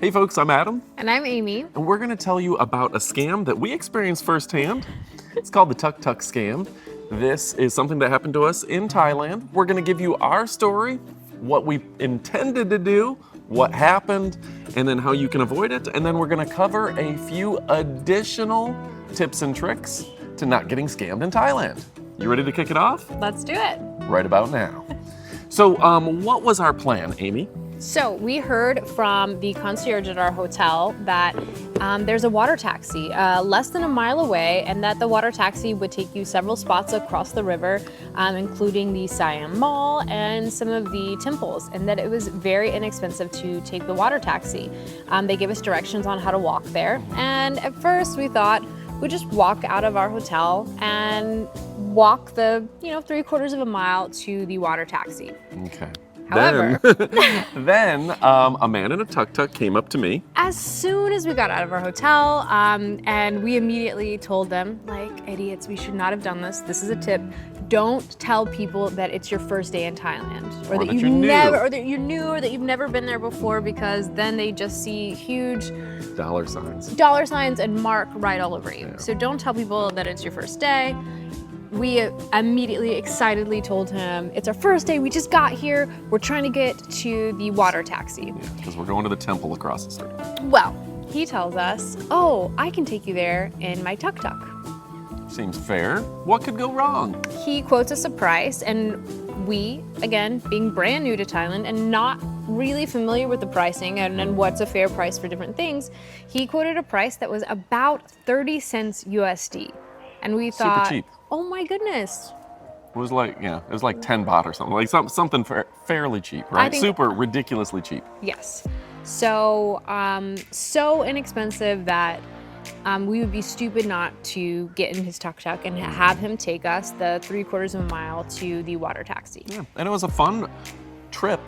Hey folks, I'm Adam. And I'm Amy. And we're gonna tell you about a scam that we experienced firsthand. It's called the Tuk Tuk Scam. This is something that happened to us in Thailand. We're gonna give you our story, what we intended to do, what happened, and then how you can avoid it. And then we're gonna cover a few additional tips and tricks to not getting scammed in Thailand. You ready to kick it off? Let's do it. Right about now. So what was our plan, Amy? So we heard from the concierge at our hotel that there's a water taxi less than a mile away, and that the water taxi would take you several spots across the river, including the Siam Mall and some of the temples, and that it was very inexpensive to take the water taxi. They gave us directions on how to walk there, and at first we thought we'd just walk out of our hotel and walk the 3/4 of a mile to the water taxi. Okay. However, then a man in a tuk-tuk came up to me. As soon as we got out of our hotel, and we immediately told them, like idiots, we should not have done this. This is a tip. Don't tell people that it's your first day in Thailand, or that you've never, or that you're new, or that you've never been there before, because then they just see huge dollar signs and mark right all over you. Yeah. So don't tell people that it's your first day. We immediately, excitedly told him, it's our first day, we just got here, we're trying to get to the water taxi. Yeah, because we're going to the temple across the street. Well, he tells us, oh, I can take you there in my tuk-tuk. Seems fair. What could go wrong? He quotes us a price, and we, again, being brand new to Thailand and not really familiar with the pricing and what's a fair price for different things, he quoted a price that was about 30 cents USD. And we thought, super cheap. Oh my goodness. It was like 10 baht or something, like something fairly cheap, right? Super ridiculously cheap. Yes. So, so inexpensive that we would be stupid not to get in his tuk-tuk and have him take us the 3/4 of a mile to the water taxi. Yeah, and it was a fun trip,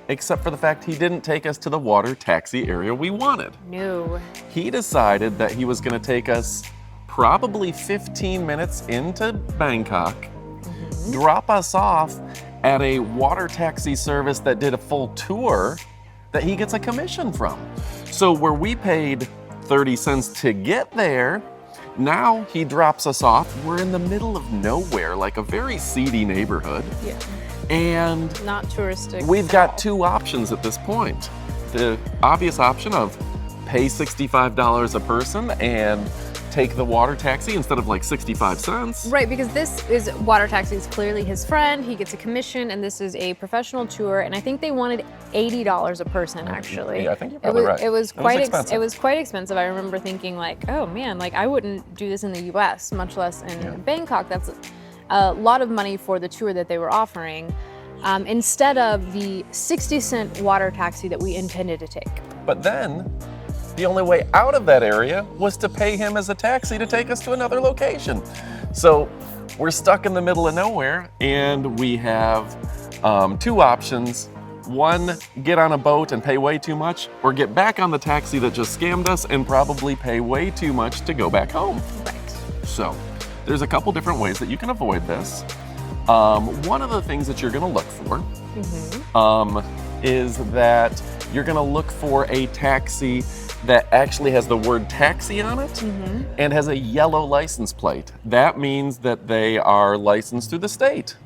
except for the fact he didn't take us to the water taxi area we wanted. No. He decided that he was gonna take us probably 15 minutes into Bangkok, drop us off at a water taxi service that did a full tour that he gets a commission from. So where we paid 30 cents to get there, now he drops us off. We're in the middle of nowhere, like a very seedy neighborhood. Yeah. And not touristic. We've got two options at this point. The obvious option of pay $65 a person and take the water taxi instead of like 65 cents. Right, because this is water taxi is clearly his friend. He gets a commission, and this is a professional tour. And I think they wanted $80 a person, actually. Yeah, I think you're probably right. It was quite expensive. I remember thinking like, oh man, like I wouldn't do this in the U.S., much less in Bangkok. That's a lot of money for the tour that they were offering, instead of the 60-cent water taxi that we intended to take. But then, the only way out of that area was to pay him as a taxi to take us to another location. So we're stuck in the middle of nowhere, and we have two options. One, get on a boat and pay way too much, or get back on the taxi that just scammed us and probably pay way too much to go back home. Right. So there's a couple different ways that you can avoid this. One of the things that you're gonna look for is that you're gonna look for a taxi that actually has the word taxi on it and has a yellow license plate. That means that they are licensed through the state.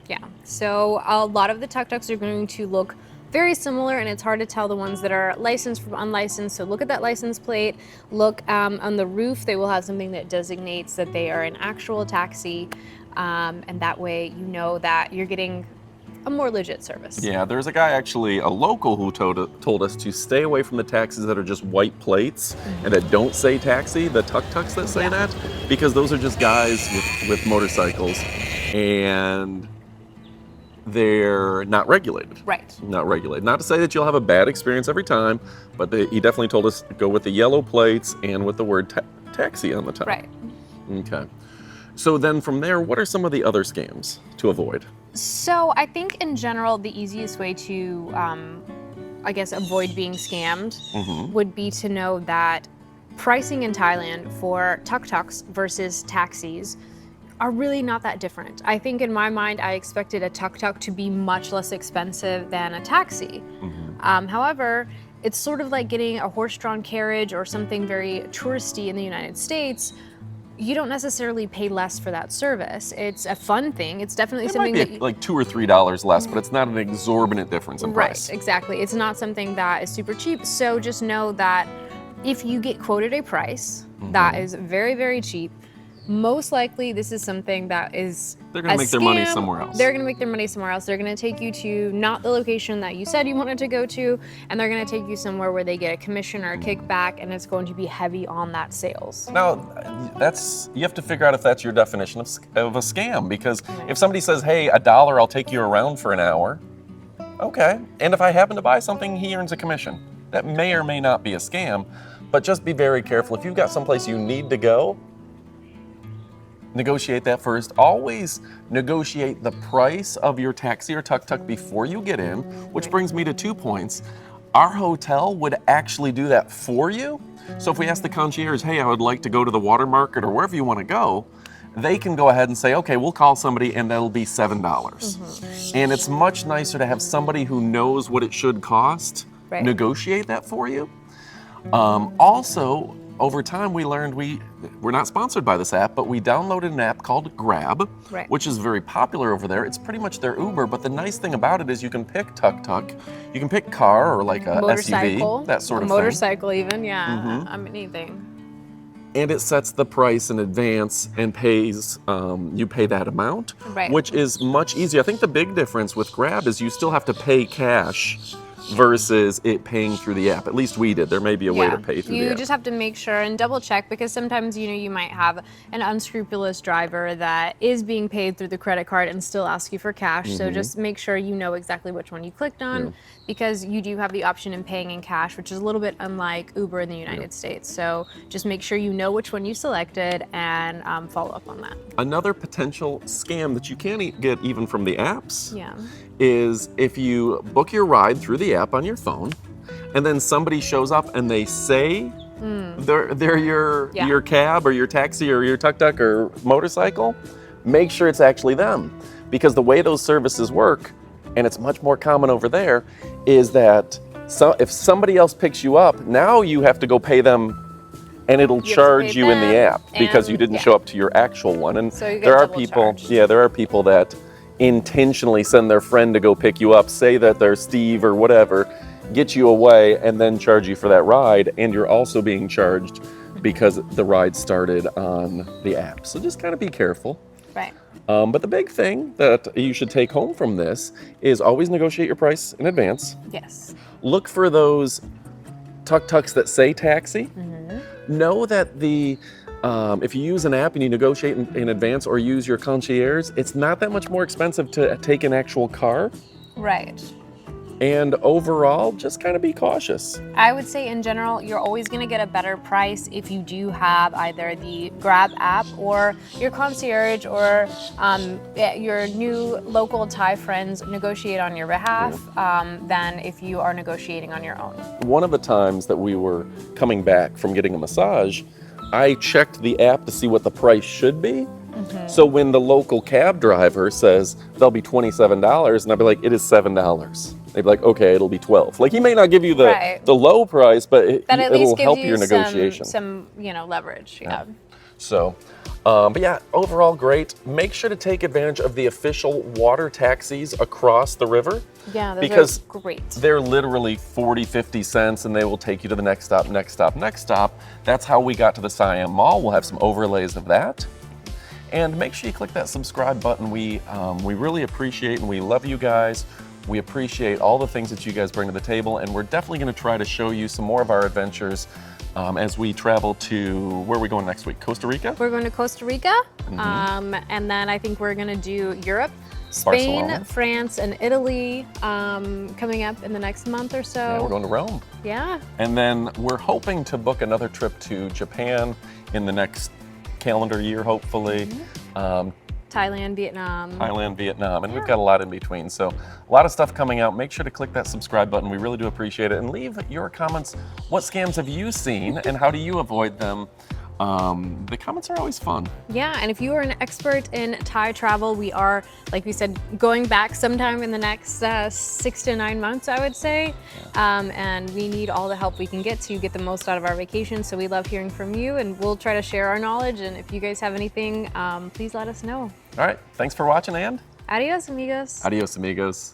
Yeah, so a lot of the tuk-tuks are going to look very similar, and it's hard to tell the ones that are licensed from unlicensed. So look at that license plate. Look on the roof. They will have something that designates that they are an actual taxi, and that way you know that you're getting a more legit service. Yeah, there's a guy, actually a local, who told us to stay away from the taxis that are just white plates and that don't say taxi, the tuk-tuks that say that, because those are just guys with motorcycles, and they're not regulated. Right. Not regulated. Not to say that you'll have a bad experience every time, but he definitely told us to go with the yellow plates and with the word taxi on the top. Right. Okay. So then from there, what are some of the other scams to avoid? So I think in general, the easiest way to, I guess, avoid being scammed would be to know that pricing in Thailand for tuk-tuks versus taxis are really not that different. I think in my mind, I expected a tuk-tuk to be much less expensive than a taxi. However, it's sort of like getting a horse-drawn carriage or something very touristy in the United States. You don't necessarily pay less for that service. It's a fun thing. It's definitely It something might be that like $2 or $3 less, but it's not an exorbitant difference in price. Right, exactly. It's not something that is super cheap. So just know that if you get quoted a price that is very, very cheap, most likely this is something that is They're gonna a make their money scam. somewhere else. They're gonna make their money somewhere else. They're gonna take you to not the location that you said you wanted to go to, and they're gonna take you somewhere where they get a commission or a kickback, and it's going to be heavy on that sales. Now, you have to figure out if that's your definition of a scam, because if somebody says, hey, $1, I'll take you around for an hour, okay. And if I happen to buy something, he earns a commission. That may or may not be a scam, but just be very careful. If you've got someplace you need to go, negotiate that first. Always negotiate the price of your taxi or tuk-tuk before you get in, which brings me to 2 points. Our hotel would actually do that for you. So if we ask the concierge, hey, I would like to go to the water market or wherever you want to go, they can go ahead and say, okay, we'll call somebody and that'll be $7. And it's much nicer to have somebody who knows what it should cost negotiate that for you. Also, over time, we learned we're not sponsored by this app, but we downloaded an app called Grab, which is very popular over there. It's pretty much their Uber, but the nice thing about it is you can pick tuk-tuk, you can pick car or like a SUV, that sort of thing. Motorcycle even, yeah, anything. And it sets the price in advance and pays, you pay that amount, which is much easier. I think the big difference with Grab is you still have to pay cash versus it paying through the app. At least we did. There may be a way to pay through the app. You just have to make sure and double check, because sometimes, you might have an unscrupulous driver that is being paid through the credit card and still ask you for cash. So just make sure you know exactly which one you clicked on, because you do have the option in paying in cash, which is a little bit unlike Uber in the United States. So just make sure you know which one you selected and follow up on that. Another potential scam that you can get even from the apps is if you book your ride through the app on your phone, and then somebody shows up and they say they're your cab or your taxi or your tuk-tuk or motorcycle, make sure it's actually them. Because the way those services work, and it's much more common over there, is that if somebody else picks you up, now you have to go pay them, and it'll charge you in the app because you didn't show up to your actual one. And so there are people, there are people that intentionally send their friend to go pick you up, say that they're Steve or whatever, get you away, and then charge you for that ride, and you're also being charged because the ride started on the app. So just kind of be careful. Right. But the big thing that you should take home from this is always negotiate your price in advance. Yes. Look for those tuk-tuks that say taxi. Know that if you use an app and you negotiate in advance or use your concierge, it's not that much more expensive to take an actual car. Right. And overall, just kind of be cautious. I would say in general, you're always going to get a better price if you do have either the Grab app or your concierge or your new local Thai friends negotiate on your behalf than if you are negotiating on your own. One of the times that we were coming back from getting a massage, I checked the app to see what the price should be. So when the local cab driver says they'll be $27, and I'll be like, it is $7. They'd be like, okay, it'll be 12. Like, he may not give you the low price, but it'll help your negotiation. Some leverage. Yeah. So, but yeah, overall great. Make sure to take advantage of the official water taxis across the river. Yeah, those because are great. They're literally 40, 50 cents, and they will take you to the next stop, next stop, next stop. That's how we got to the Siam Mall. We'll have some overlays of that. And make sure you click that subscribe button. We really appreciate and we love you guys. We appreciate all the things that you guys bring to the table, and we're definitely going to try to show you some more of our adventures as we travel to, where are we going next week? Costa Rica? We're going to Costa Rica, and then I think we're going to do Europe, Spain, Barcelona, France, and Italy coming up in the next month or so. Yeah, we're going to Rome. Yeah. And then we're hoping to book another trip to Japan in the next calendar year, hopefully. Thailand, Vietnam, and we've got a lot in between. So a lot of stuff coming out. Make sure to click that subscribe button. We really do appreciate it. And leave your comments. What scams have you seen and how do you avoid them? The comments are always fun. Yeah, and if you are an expert in Thai travel, we are, like we said, going back sometime in the next 6 to 9 months, I would say. And we need all the help we can get to get the most out of our vacation. So we love hearing from you, and we'll try to share our knowledge. And if you guys have anything, please let us know. All right, thanks for watching, and Adios, amigos. adios, amigos.